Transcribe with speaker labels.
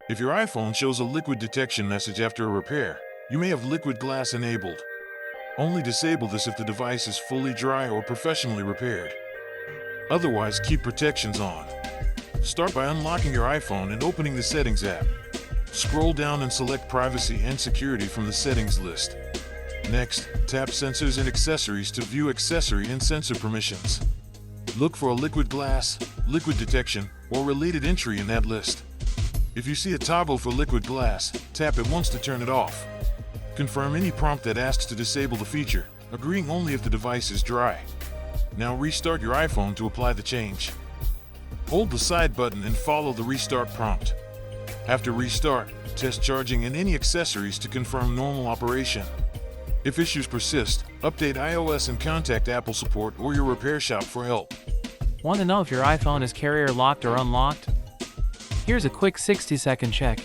Speaker 1: If your iPhone shows a liquid detection message after a repair, you may have liquid glass enabled. Only disable this if the device is fully dry or professionally repaired. Otherwise, keep protections on. Start by unlocking your iPhone and opening the Settings app. Scroll down and select Privacy and Security from the Settings list. Next, tap Sensors and Accessories to view accessory and sensor permissions. Look for a liquid glass, liquid detection, or related entry in that list. If you see a toggle for liquid glass, tap it once to turn it off. Confirm any prompt that asks to disable the feature, agreeing only if the device is dry. Now restart your iPhone to apply the change. Hold the side button and follow the restart prompt. After restart, test charging and any accessories to confirm normal operation. If issues persist, update iOS and contact Apple support or your repair shop for help.
Speaker 2: Want to know if your iPhone is carrier locked or unlocked? Here's a quick 60-second check.